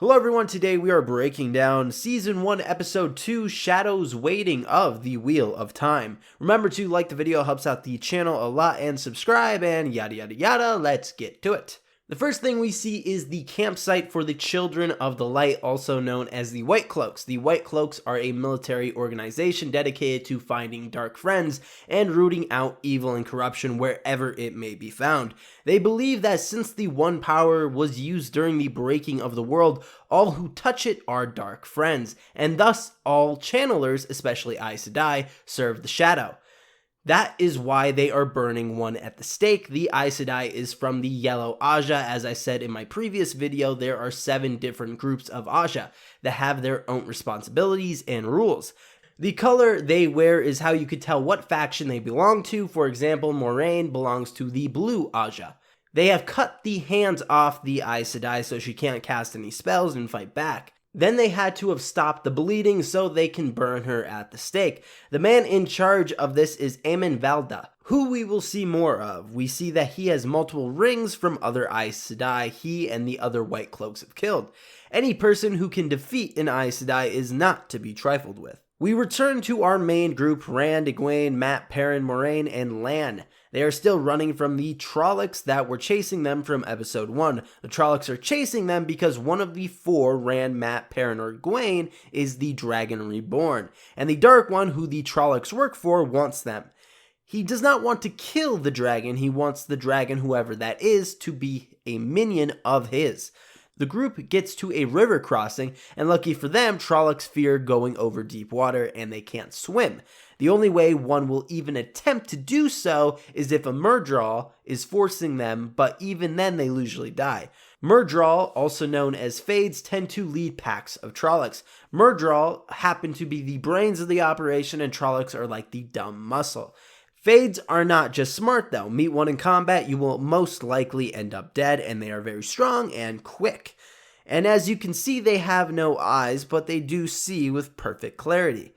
Hello everyone, today we are breaking down Season 1, Episode 2, Shadows Waiting of the Wheel of Time. Remember to like the video, helps out the channel a lot, and subscribe, and yada yada yada, let's get to it. The first thing we see is the campsite for the Children of the Light, also known as the White Cloaks. The White Cloaks are a military organization dedicated to finding dark friends and rooting out evil and corruption wherever it may be found. They believe that since the One Power was used during the breaking of the world, all who touch it are dark friends, and thus all channelers, especially Aes Sedai, serve the shadow. That is why they are burning one at the stake. The Aes Sedai is from the Yellow Aja. As I said in my previous video, there are 7 different groups of Aja that have their own responsibilities and rules. The color they wear is how you could tell what faction they belong to. For example, Moiraine belongs to the Blue Aja. They have cut the hands off the Aes Sedai so she can't cast any spells and fight back. Then they had to have stopped the bleeding so they can burn her at the stake. The man in charge of this is Aemon Valda, who we will see more of. We see that he has multiple rings from other Aes Sedai he and the other White Cloaks have killed. Any person who can defeat an Aes Sedai is not to be trifled with. We return to our main group: Rand, Egwene, Mat, Perrin, Moiraine, and Lan. They are still running from the Trollocs that were chasing them from episode 1. The Trollocs are chasing them because one of the 4, Rand, Mat, Perrin, or Egwene, is the Dragon Reborn, and the Dark One, who the Trollocs work for, wants them. He does not want to kill the dragon, he wants the dragon, whoever that is, to be a minion of his. The group gets to a river crossing, and lucky for them, Trollocs fear going over deep water and they can't swim. The only way one will even attempt to do so is if a Myrddraal is forcing them, but even then they usually die. Myrddraal, also known as Fades, tend to lead packs of Trollocs. Myrddraal happen to be the brains of the operation, and Trollocs are like the dumb muscle. Fades are not just smart though. Meet one in combat, you will most likely end up dead, and they are very strong and quick. And as you can see, they have no eyes, but they do see with perfect clarity.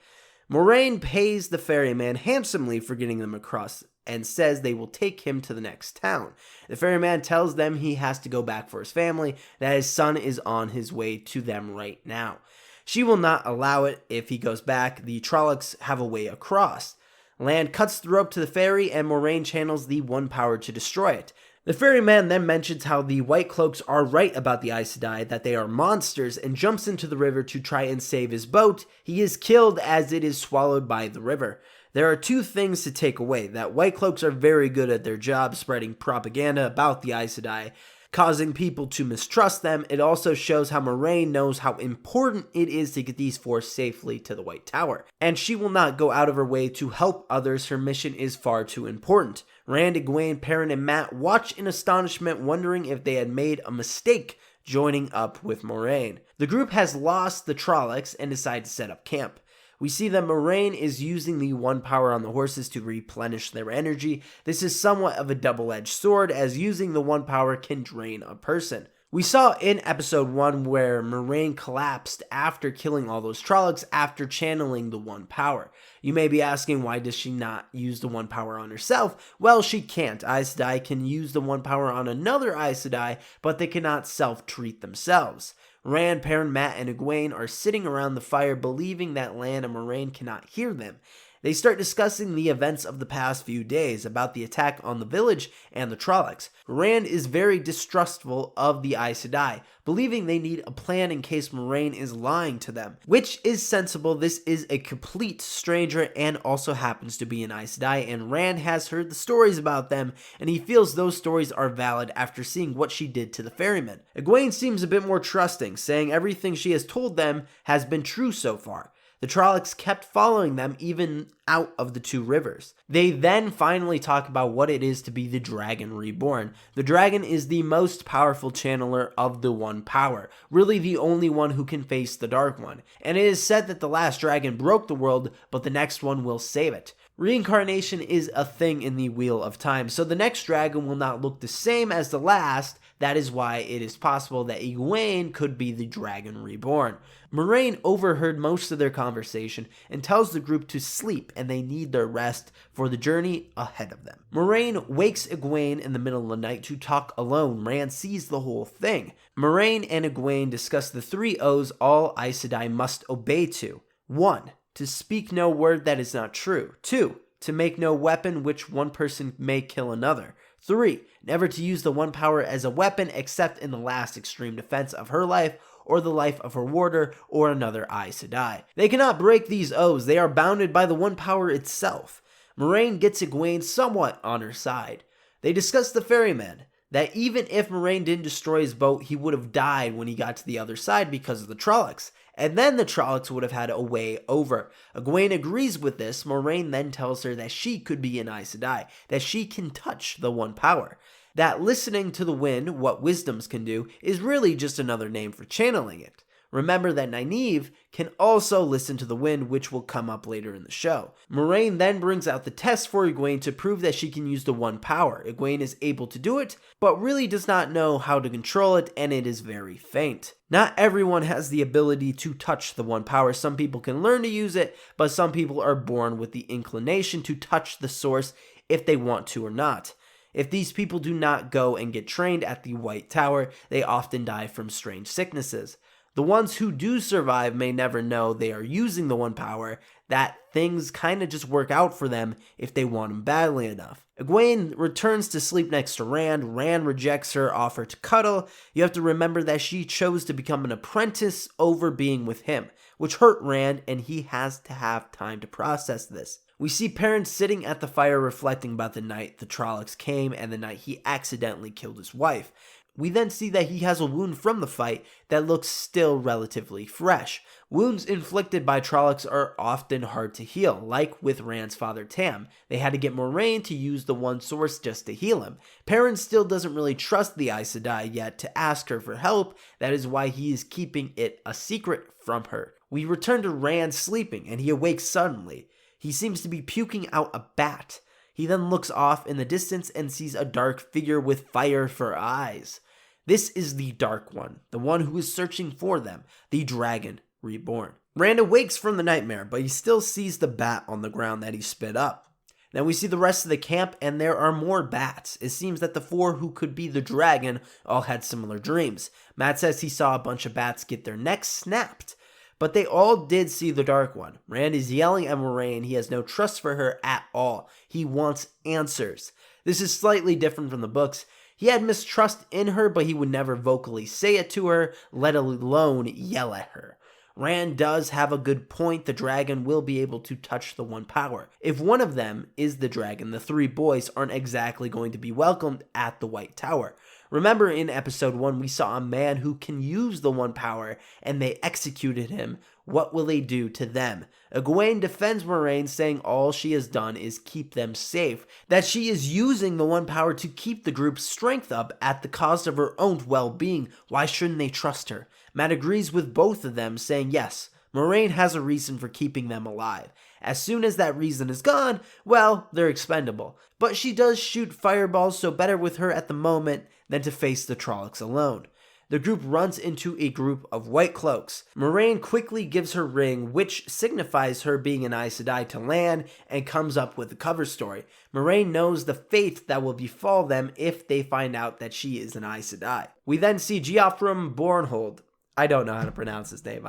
Moiraine pays the ferryman handsomely for getting them across and says they will take him to the next town. The ferryman tells them he has to go back for his family, that his son is on his way to them right now. She will not allow it. If he goes back, the Trollocs have a way across. Lan cuts the rope to the ferry, and Moiraine channels the One Power to destroy it. The ferryman then mentions how the White Cloaks are right about the Aes Sedai, that they are monsters, and jumps into the river to try and save his boat. He is killed as it is swallowed by the river. There are 2 things to take away: that White Cloaks are very good at their job spreading propaganda about the Aes Sedai, causing people to mistrust them. It also shows how Moiraine knows how important it is to get these 4 safely to the White Tower, and she will not go out of her way to help others. Her mission is far too important. Rand, Egwene, Perrin, and Mat watch in astonishment, wondering if they had made a mistake joining up with Moiraine. The group has lost the Trollocs and decide to set up camp. We see that Moiraine is using the One Power on the horses to replenish their energy. This is somewhat of a double-edged sword, as using the One Power can drain a person. We saw in episode 1 where Moiraine collapsed after killing all those Trollocs after channeling the One Power. You may be asking, why does she not use the One Power on herself? Well, she can't. Aes Sedai can use the One Power on another Aes Sedai, but they cannot self-treat themselves. Rand, Perrin, Mat, and Egwene are sitting around the fire, believing that Lan and Moiraine cannot hear them. They start discussing the events of the past few days about the attack on the village and the Trollocs. Rand is very distrustful of the Aes Sedai, believing they need a plan in case Moiraine is lying to them, which is sensible. This is a complete stranger and also happens to be an Aes Sedai, and Rand has heard the stories about them, and he feels those stories are valid after seeing what she did to the ferryman. Egwene seems a bit more trusting, saying everything she has told them has been true so far. The Trollocs kept following them even out of the 2 rivers. They then finally talk about what it is to be the Dragon Reborn. The dragon is the most powerful channeler of the One Power, really the only one who can face the Dark One. And it is said that the last dragon broke the world, but the next one will save it. Reincarnation is a thing in the Wheel of Time, so the next dragon will not look the same as the last. That is why it is possible that Egwene could be the Dragon Reborn. Moiraine overheard most of their conversation and tells the group to sleep and they need their rest for the journey ahead of them. Moiraine wakes Egwene in the middle of the night to talk alone. Rand sees the whole thing. Moiraine and Egwene discuss the 3 O's all Aes Sedai must obey to. 1. To speak no word that is not true. 2. To make no weapon which one person may kill another. 3. Never to use the one power as a weapon except in the last extreme defense of her life or the life of her warder or another Aes Sedai. They cannot break these oaths. They are bounded by the one power itself. Moiraine gets Egwene somewhat on her side. They discuss the ferryman, that even if Moiraine didn't destroy his boat, he would have died when he got to the other side because of the Trollocs. And then the Trollocs would have had a way over. Egwene agrees with this. Moiraine then tells her that she could be an Aes Sedai, that she can touch the one power. That listening to the wind, what wisdoms can do, is really just another name for channeling it. Remember that Nynaeve can also listen to the wind, which will come up later in the show. Moiraine then brings out the test for Egwene to prove that she can use the one power. Egwene is able to do it, but really does not know how to control it, and it is very faint. Not everyone has the ability to touch the one power. Some people can learn to use it, but some people are born with the inclination to touch the source if they want to or not. If these people do not go and get trained at the White Tower, they often die from strange sicknesses. The ones who do survive may never know they are using the one power, that things kind of just work out for them if they want them badly enough. Egwene returns to sleep next to Rand. Rand rejects her offer to cuddle. You have to remember that she chose to become an apprentice over being with him, which hurt Rand, and he has to have time to process this. We see Perrin sitting at the fire reflecting about the night the Trollocs came and the night he accidentally killed his wife. We then see that he has a wound from the fight that looks still relatively fresh. Wounds inflicted by Trollocs are often hard to heal, like with Rand's father Tam. They had to get Moiraine to use the one source just to heal him. Perrin still doesn't really trust the Aes Sedai yet to ask her for help. That is why he is keeping it a secret from her. We return to Rand sleeping, and he awakes suddenly. He seems to be puking out a bat. He then looks off in the distance and sees a dark figure with fire for eyes. This is the Dark One, the one who is searching for them, the Dragon Reborn. Rand awakes from the nightmare, but he still sees the bat on the ground that he spit up. Then we see the rest of the camp, and there are more bats. It seems that the 4 who could be the dragon all had similar dreams. Matt says he saw a bunch of bats get their necks snapped, but they all did see the Dark One. Rand is yelling at Moiraine. He has no trust for her at all. He wants answers. This is slightly different from the books. He had mistrust in her, but he would never vocally say it to her, let alone yell at her. Rand does have a good point. The dragon will be able to touch the one power. If one of them is the dragon, the 3 boys aren't exactly going to be welcomed at the White Tower. Remember in episode 1, we saw a man who can use the one power, and they executed him. What will they do to them? Egwene defends Moiraine, saying all she has done is keep them safe, that she is using the one power to keep the group's strength up at the cost of her own well-being. Why shouldn't they trust her? Matt agrees with both of them, saying yes, Moiraine has a reason for keeping them alive. As soon as that reason is gone, well, they're expendable. But she does shoot fireballs, so better with her at the moment than to face the Trollocs alone. The group runs into a group of white cloaks. Moiraine quickly gives her ring, which signifies her being an Aes Sedai, to Lan, and comes up with the cover story. Moiraine knows the fate that will befall them if they find out that she is an Aes Sedai. We then see Geophram Bornhold. I don't know how to pronounce his name.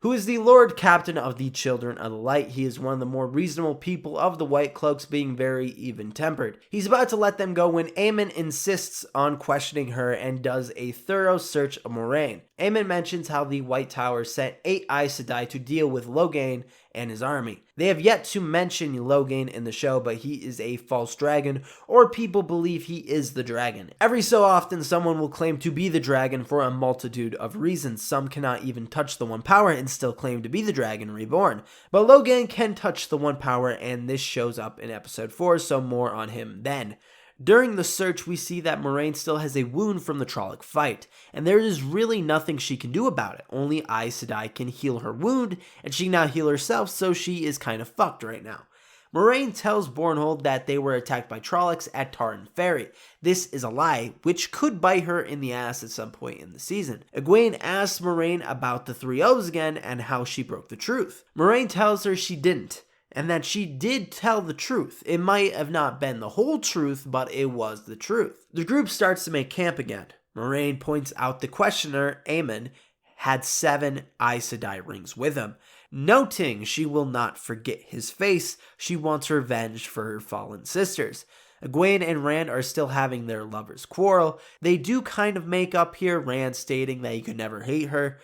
Who is the Lord Captain of the Children of the Light. He is one of the more reasonable people of the White Cloaks, being very even-tempered. He's about to let them go when Aemon insists on questioning her and does a thorough search of Moiraine. Aemon mentions how the White Tower sent 8 Aes Sedai to deal with Logain and his army. They have yet to mention Logain in the show, but he is a false dragon, or people believe he is the dragon. Every so often, someone will claim to be the dragon for a multitude of reasons. Some cannot even touch the one power and still claim to be the Dragon Reborn. But Logain can touch the one power, and this shows up in episode 4, so more on him then. During the search, we see that Moraine still has a wound from the Trolloc fight, and there is really nothing she can do about it. Only Aes Sedai can heal her wound, and she can now heal herself, so she is kind of fucked right now. Moraine tells Bornhold that they were attacked by Trollocs at Tarn Ferry. This is a lie, which could bite her in the ass at some point in the season. Egwene asks Moraine about the 3 O's again and how she broke the truth. Moraine tells her she didn't, and that she did tell the truth. It might have not been the whole truth, but it was the truth. The group starts to make camp again. Moraine points out the questioner, Aemon, had 7 Aes Sedai rings with him. Noting she will not forget his face, she wants revenge for her fallen sisters. Egwene and Rand are still having their lovers' quarrel. They do kind of make up here, Rand stating that he could never hate her.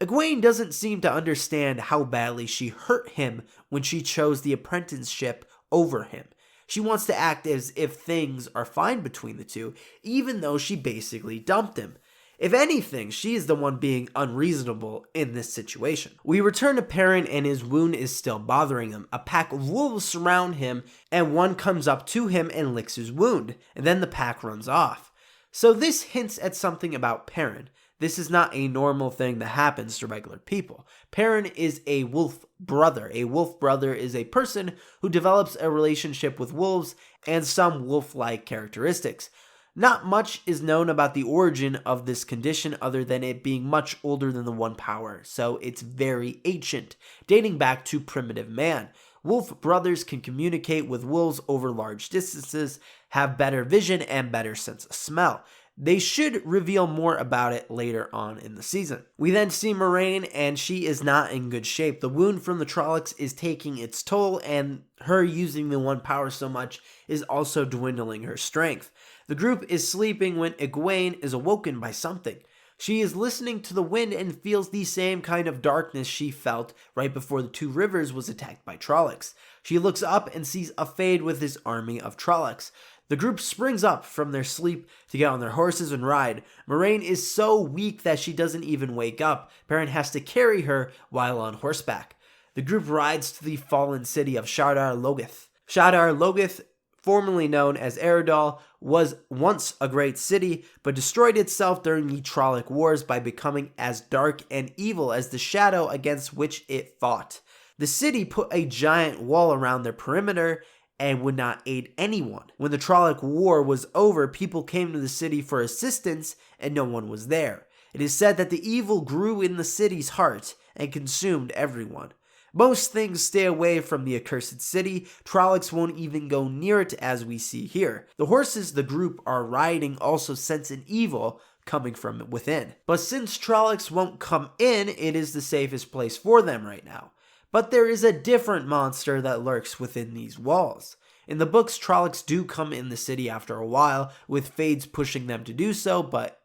Egwene doesn't seem to understand how badly she hurt him when she chose the apprenticeship over him. She wants to act as if things are fine between the two, even though she basically dumped him. If anything, she is the one being unreasonable in this situation. We return to Perrin and his wound is still bothering him. A pack of wolves surround him and one comes up to him and licks his wound, and then the pack runs off. So this hints at something about Perrin. This is not a normal thing that happens to regular people. Perrin is a wolf brother. A wolf brother is a person who develops a relationship with wolves and some wolf-like characteristics. Not much is known about the origin of this condition other than it being much older than the One Power, so it's very ancient, dating back to primitive man. Wolf brothers can communicate with wolves over large distances, have better vision, and better sense of smell. They should reveal more about it later on in the season. We then see Moraine, and she is not in good shape. The wound from the Trollocs is taking its toll, and her using the One Power so much is also dwindling her strength. The group is sleeping when Egwene is awoken by something. She is listening to the wind and feels the same kind of darkness she felt right before the 2 Rivers was attacked by Trollocs. She looks up and sees a Fade with his army of Trollocs. The group springs up from their sleep to get on their horses and ride. Moraine is so weak that she doesn't even wake up. Perrin has to carry her while on horseback. The group rides to the fallen city of Shadar Logoth. Shadar Logoth, formerly known as Eredal, was once a great city, but destroyed itself during the Trolloc Wars by becoming as dark and evil as the shadow against which it fought. The city put a giant wall around their perimeter and would not aid anyone. When the Trolloc War was over, people came to the city for assistance and no one was there. It is said that the evil grew in the city's heart and consumed everyone. Most things stay away from the accursed city. Trollocs won't even go near it as we see here. The horses the group are riding also sense an evil coming from within. But since Trollocs won't come in, it is the safest place for them right now. But there is a different monster that lurks within these walls. In the books, Trollocs do come in the city after a while, with Fades pushing them to do so, but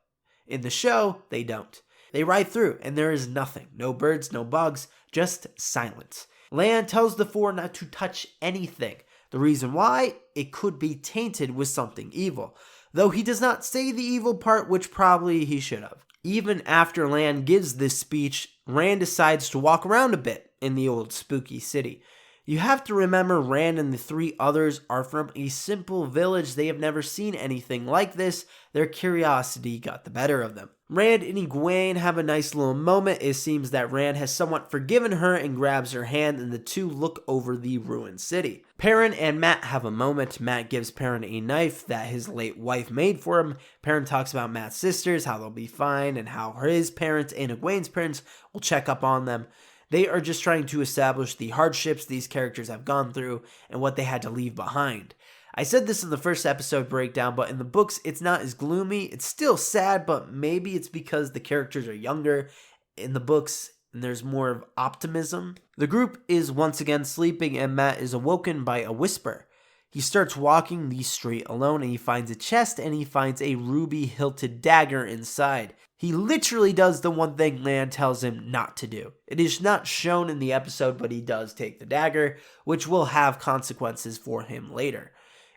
in the show, they don't. They ride through, and there is nothing. No birds, no bugs, just silence. Lan tells the 4 not to touch anything. The reason why? It could be tainted with something evil. Though he does not say the evil part, which probably he should have. Even after Lan gives this speech, Rand decides to walk around a bit in the old spooky city. You have to remember Rand and the 3 others are from a simple village. They have never seen anything like this. Their curiosity got the better of them. Rand and Egwene have a nice little moment. It seems that Rand has somewhat forgiven her and grabs her hand, and the 2 look over the ruined city. Perrin and Mat have a moment. Mat gives Perrin a knife that his late wife made for him. Perrin talks about Mat's sisters, how they'll be fine, and how his parents and Egwene's parents will check up on them. They are just trying to establish the hardships these characters have gone through and what they had to leave behind. I said this in the first episode breakdown, but in the books, it's not as gloomy. It's still sad, but maybe it's because the characters are younger in the books and there's more of optimism. The group is once again sleeping and Mat is awoken by a whisper. He starts walking the street alone and he finds a chest and he finds a ruby-hilted dagger inside. He literally does the one thing Lan tells him not to do. It is not shown in the episode, but he does take the dagger, which will have consequences for him later.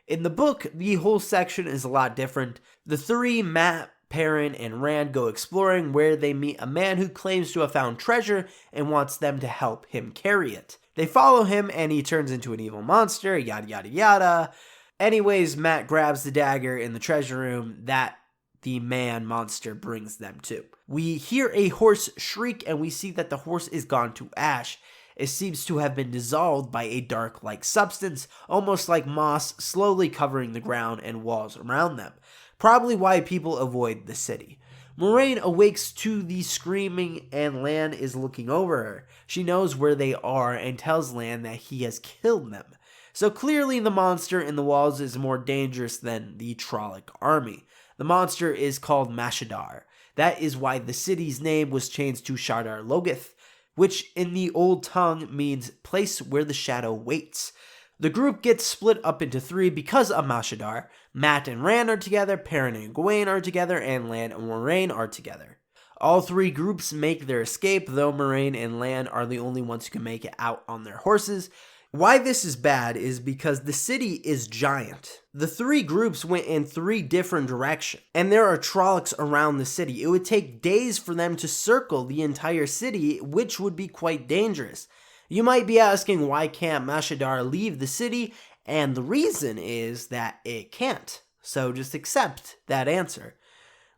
In the book, the whole section is a lot different. The 3, Mat, Perrin, and Rand go exploring where they meet a man who claims to have found treasure and wants them to help him carry it. They follow him and he turns into an evil monster, yada yada yada. Anyways, Matt grabs the dagger in the treasure room that the man monster brings them to. We hear a horse shriek and we see that the horse is gone to ash. It seems to have been dissolved by a dark-like substance, almost like moss slowly covering the ground and walls around them. Probably why people avoid the city. Moraine awakes to the screaming and Lan is looking over her. She knows where they are and tells Lan that he has killed them. So clearly the monster in the walls is more dangerous than the Trolloc army. The monster is called Mashadar. That is why the city's name was changed to Shadar Logoth, which in the old tongue means place where the shadow waits. The group gets split up into three because of Mashadar. Matt and Rand are together, Perrin and Gawain are together, and Lan and Moraine are together. All three groups make their escape, though Moraine and Lan are the only ones who can make it out on their horses. Why this is bad is because the city is giant. The three groups went in three different directions, and there are Trollocs around the city. It would take days for them to circle the entire city, which would be quite dangerous. You might be asking, why can't Mashadar leave the city? And the reason is that it can't. So just accept that answer.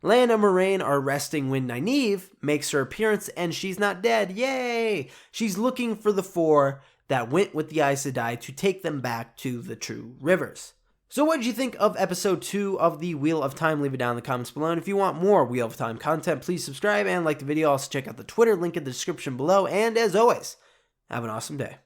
Lan and Moraine are resting when Nynaeve makes her appearance and she's not dead. Yay! She's looking for the four that went with the Aes Sedai to take them back to the true rivers. So what did you think of episode 2 of the Wheel of Time? Leave it down in the comments below. And if you want more Wheel of Time content, please subscribe and like the video. Also check out the Twitter link in the description below. And as always, have an awesome day.